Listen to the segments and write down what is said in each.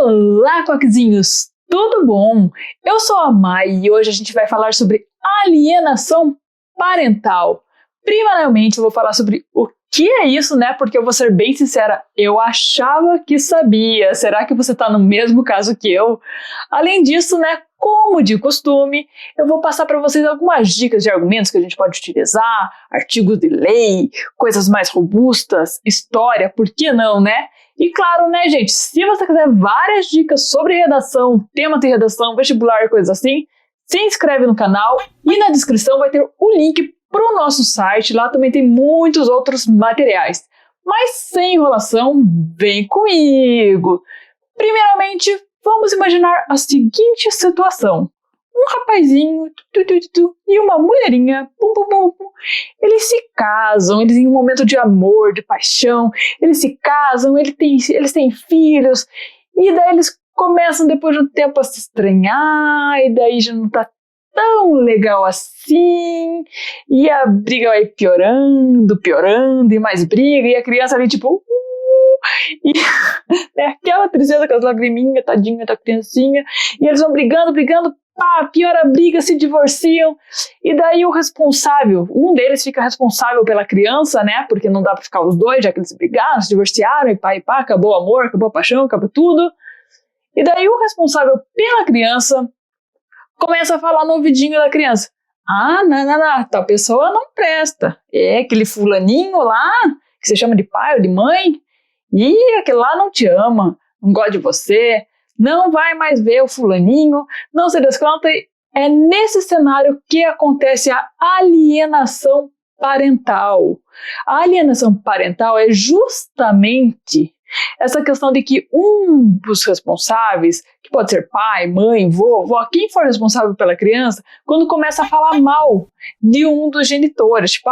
Olá, coquezinhos! Tudo bom? Eu sou a Mai e hoje a gente vai falar sobre alienação parental. Primeiramente, eu vou falar sobre o que é isso, né? Porque eu vou ser bem sincera, eu achava que sabia. Será que você está no mesmo caso que eu? Além disso, né? Como de costume, eu vou passar para vocês algumas dicas de argumentos que a gente pode utilizar, artigos de lei, coisas mais robustas, história, por que não, né? E claro, né, gente, se você quiser várias dicas sobre redação, tema de redação, vestibular e coisas assim, se inscreve no canal e na descrição vai ter o link para o nosso site, lá também tem muitos outros materiais. Mas sem enrolação, vem comigo! Primeiramente, vamos imaginar a seguinte situação. Um rapazinho e uma mulherinha, eles se casam, eles em um momento de amor, de paixão, eles se casam, eles têm filhos, e daí eles começam depois de um tempo a se estranhar, e daí já não tá tão legal assim, e a briga vai piorando, e mais briga, e a criança ali tipo... E né, aquela tristeza com as lagriminhas, tadinha da criancinha, e eles vão brigando, pá, piora a briga, se divorciam, e daí o responsável, um deles fica responsável pela criança, né, porque não dá pra ficar os dois, já que eles brigaram, se divorciaram, e pá, acabou o amor, acabou a paixão, acabou tudo, e daí o responsável pela criança começa a falar no ouvidinho da criança, não, tal pessoa não presta, é aquele fulaninho lá, que você chama de pai ou de mãe, e aquele lá não te ama, não gosta de você, não vai mais ver o fulaninho, não se desconta. É nesse cenário que acontece a alienação parental. A alienação parental é justamente essa questão de que um dos responsáveis, que pode ser pai, mãe, vovó, quem for responsável pela criança, quando começa a falar mal de um dos genitores, tipo,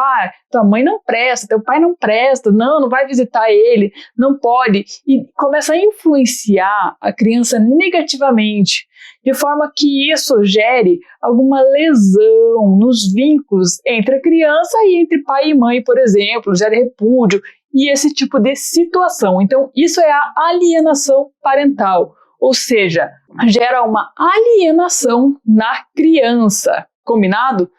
tua mãe não presta, teu pai não presta, não vai visitar ele, não pode, e começa a influenciar a criança negativamente, de forma que isso gere alguma lesão nos vínculos entre a criança e entre pai e mãe, por exemplo, gere repúdio, e esse tipo de situação. Então, isso é a alienação parental, ou seja, gera uma alienação na criança, combinado?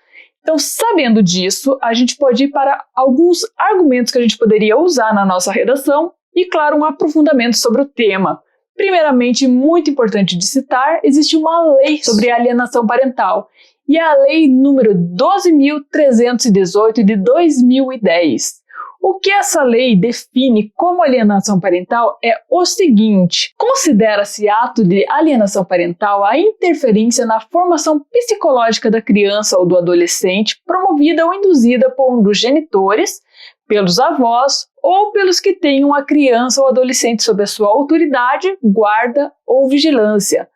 Então, sabendo disso, a gente pode ir para alguns argumentos que a gente poderia usar na nossa redação e, claro, um aprofundamento sobre o tema. Primeiramente, muito importante de citar, existe uma lei sobre alienação parental, e é a lei número 12.318 de 2010. O que essa lei define como alienação parental é o seguinte: considera-se ato de alienação parental a interferência na formação psicológica da criança ou do adolescente promovida ou induzida por um dos genitores, pelos avós ou pelos que tenham a criança ou adolescente sob a sua autoridade, guarda ou vigilância,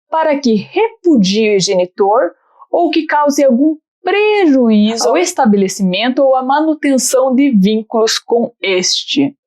para que repudie o genitor ou que cause algum prejuízo ao estabelecimento ou à manutenção de vínculos com este.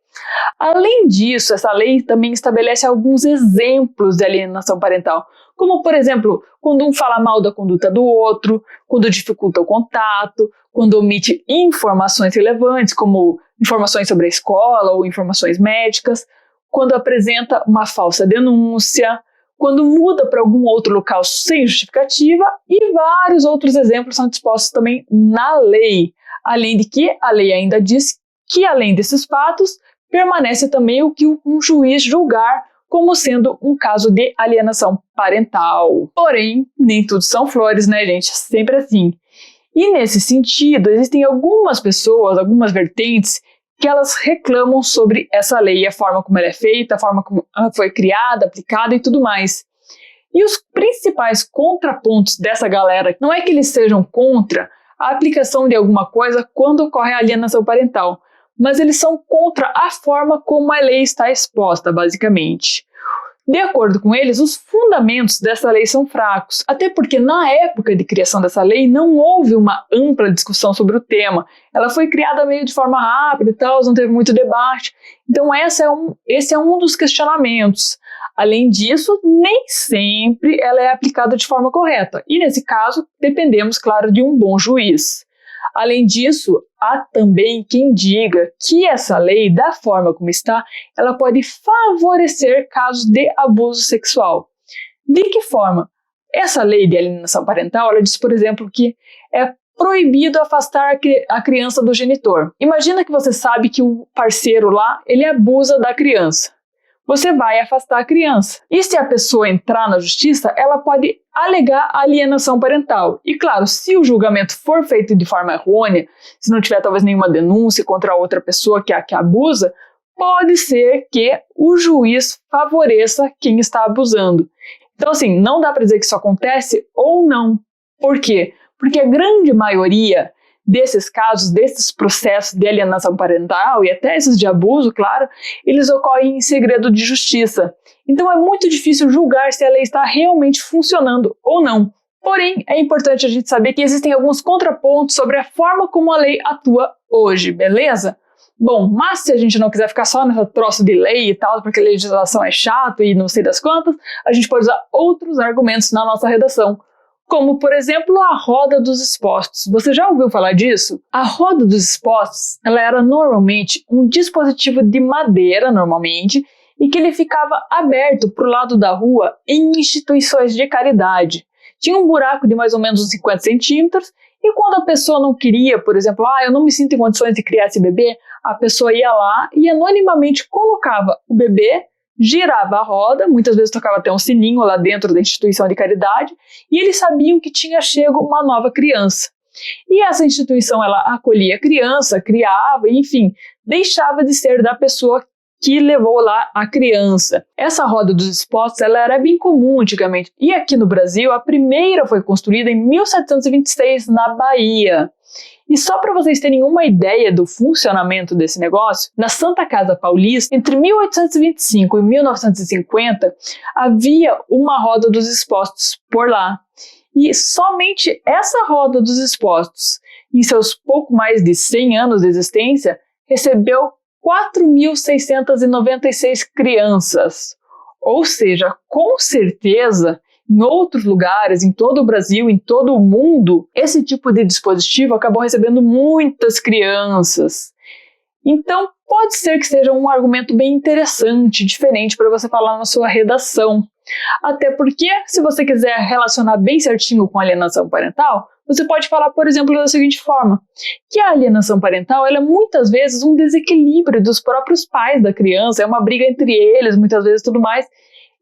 Além disso, essa lei também estabelece alguns exemplos de alienação parental, como, por exemplo, quando um fala mal da conduta do outro, quando dificulta o contato, quando omite informações relevantes, como informações sobre a escola ou informações médicas, quando apresenta uma falsa denúncia, quando muda para algum outro local sem justificativa, e vários outros exemplos são dispostos também na lei. Além de que a lei ainda diz que, além desses fatos, permanece também o que um juiz julgar como sendo um caso de alienação parental. Porém, nem tudo são flores, né, gente? Sempre assim. E nesse sentido, existem algumas pessoas, algumas vertentes, que elas reclamam sobre essa lei, a forma como ela é feita, a forma como ela foi criada, aplicada e tudo mais. E os principais contrapontos dessa galera não é que eles sejam contra a aplicação de alguma coisa quando ocorre a alienação parental, mas eles são contra a forma como a lei está exposta, basicamente. De acordo com eles, os fundamentos dessa lei são fracos, até porque na época de criação dessa lei não houve uma ampla discussão sobre o tema. Ela foi criada meio de forma rápida e tal, não teve muito debate. Então esse é um dos questionamentos. Além disso, nem sempre ela é aplicada de forma correta. E nesse caso, dependemos, claro, de um bom juiz. Além disso, há também quem diga que essa lei, da forma como está, ela pode favorecer casos de abuso sexual. De que forma? Essa lei de alienação parental, ela diz, por exemplo, que é proibido afastar a criança do genitor. Imagina que você sabe que o parceiro lá, ele abusa da criança. Você vai afastar a criança. E se a pessoa entrar na justiça, ela pode alegar alienação parental. E claro, se o julgamento for feito de forma errônea, se não tiver talvez nenhuma denúncia contra a outra pessoa que abusa, pode ser que o juiz favoreça quem está abusando. Então assim, não dá para dizer que isso acontece ou não. Por quê? Porque a grande maioria desses casos, desses processos de alienação parental e até esses de abuso, claro, eles ocorrem em segredo de justiça. Então é muito difícil julgar se a lei está realmente funcionando ou não. Porém, é importante a gente saber que existem alguns contrapontos sobre a forma como a lei atua hoje, beleza? Bom, mas se a gente não quiser ficar só nessa troço de lei e tal, porque a legislação é chato e não sei das quantas, a gente pode usar outros argumentos na nossa redação. Como, por exemplo, a roda dos expostos. Você já ouviu falar disso? A roda dos expostos, ela era normalmente um dispositivo de madeira, normalmente, e que ele ficava aberto para o lado da rua em instituições de caridade. Tinha um buraco de mais ou menos uns 50 centímetros, e quando a pessoa não queria, por exemplo, eu não me sinto em condições de criar esse bebê, a pessoa ia lá e anonimamente colocava o bebê, girava a roda, muitas vezes tocava até um sininho lá dentro da instituição de caridade, e eles sabiam que tinha chego uma nova criança. E essa instituição, ela acolhia a criança, criava, enfim, deixava de ser da pessoa que levou lá a criança. Essa roda dos expostos, ela era bem comum antigamente. E aqui no Brasil, a primeira foi construída em 1726, na Bahia. E só para vocês terem uma ideia do funcionamento desse negócio, na Santa Casa Paulista, entre 1825 e 1950, havia uma roda dos expostos por lá. E somente essa roda dos expostos, em seus pouco mais de 100 anos de existência, recebeu 4.696 crianças. Ou seja, com certeza, em outros lugares, em todo o Brasil, em todo o mundo, esse tipo de dispositivo acabou recebendo muitas crianças. Então, pode ser que seja um argumento bem interessante, diferente para você falar na sua redação. Até porque, se você quiser relacionar bem certinho com a alienação parental, você pode falar, por exemplo, da seguinte forma, que a alienação parental ela é muitas vezes um desequilíbrio dos próprios pais da criança, é uma briga entre eles, muitas vezes tudo mais,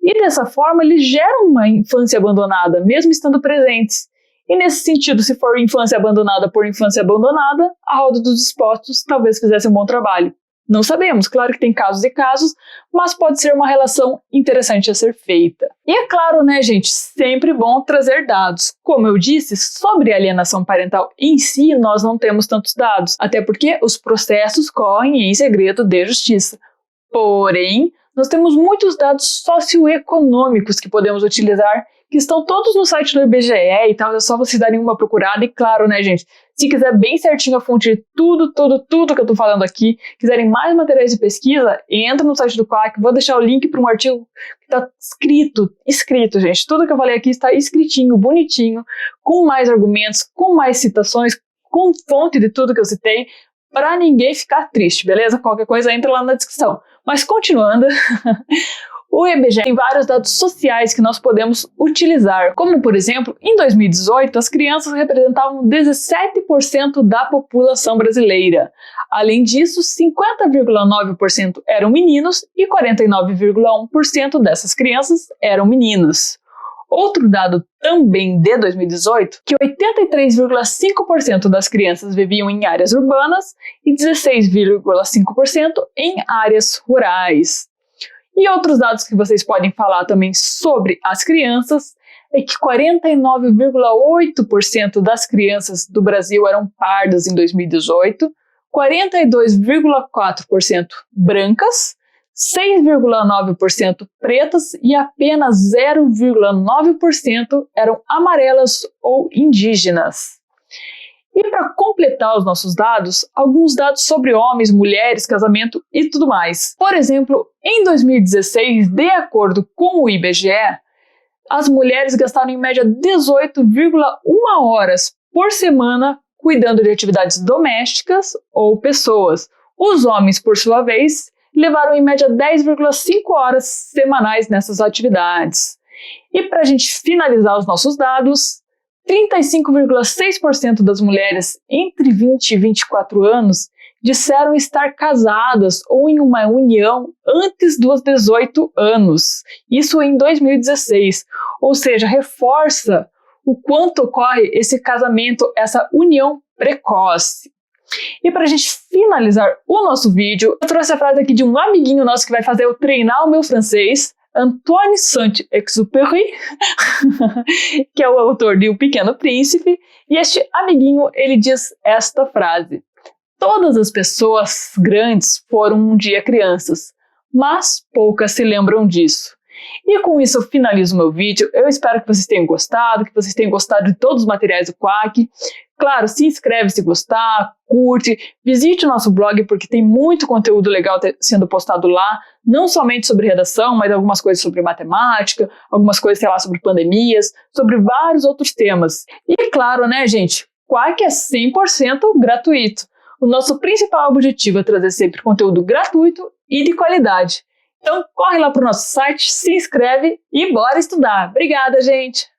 e dessa forma eles geram uma infância abandonada, mesmo estando presentes. E nesse sentido, se for infância abandonada por infância abandonada, a roda dos expostos talvez fizesse um bom trabalho. Não sabemos, claro que tem casos e casos, mas pode ser uma relação interessante a ser feita. E é claro, né, gente, sempre bom trazer dados. Como eu disse, sobre a alienação parental em si, nós não temos tantos dados, até porque os processos correm em segredo de justiça. Porém, nós temos muitos dados socioeconômicos que podemos utilizar, que estão todos no site do IBGE e tal, é só vocês darem uma procurada. E claro, né, gente, se quiser bem certinho a fonte de tudo que eu tô falando aqui, quiserem mais materiais de pesquisa, entra no site do Quack, vou deixar o link para um artigo que tá escrito, gente. Tudo que eu falei aqui está escritinho, bonitinho, com mais argumentos, com mais citações, com fonte de tudo que eu citei, para ninguém ficar triste, beleza? Qualquer coisa entra lá na descrição. Mas continuando, o IBGE tem vários dados sociais que nós podemos utilizar, como por exemplo, em 2018 as crianças representavam 17% da população brasileira. Além disso, 50,9% eram meninos e 49,1% dessas crianças eram meninas. Outro dado também de 2018, que 83,5% das crianças viviam em áreas urbanas e 16,5% em áreas rurais. E outros dados que vocês podem falar também sobre as crianças é que 49,8% das crianças do Brasil eram pardas em 2018, 42,4% brancas, 6,9% pretas e apenas 0,9% eram amarelas ou indígenas. E para completar os nossos dados, alguns dados sobre homens, mulheres, casamento e tudo mais. Por exemplo, em 2016, de acordo com o IBGE, as mulheres gastaram em média 18,1 horas por semana cuidando de atividades domésticas ou pessoas. Os homens, por sua vez, levaram em média 10,5 horas semanais nessas atividades. E para a gente finalizar os nossos dados, 35,6% das mulheres entre 20 e 24 anos disseram estar casadas ou em uma união antes dos 18 anos. Isso em 2016. Ou seja, reforça o quanto ocorre esse casamento, essa união precoce. E para a gente finalizar o nosso vídeo, eu trouxe a frase aqui de um amiguinho nosso que vai fazer eu treinar o meu francês, Antoine Saint-Exupéry, que é o autor de O Pequeno Príncipe, e este amiguinho, ele diz esta frase: todas as pessoas grandes foram um dia crianças, mas poucas se lembram disso. E com isso eu finalizo o meu vídeo. Eu espero que vocês tenham gostado, que vocês tenham gostado de todos os materiais do Quack. Claro, se inscreve se gostar, curte, visite o nosso blog porque tem muito conteúdo legal sendo postado lá, não somente sobre redação, mas algumas coisas sobre matemática, algumas coisas, sei lá, sobre pandemias, sobre vários outros temas. E claro, né, gente, Quack é 100% gratuito. O nosso principal objetivo é trazer sempre conteúdo gratuito e de qualidade. Então corre lá para o nosso site, se inscreve e bora estudar. Obrigada, gente!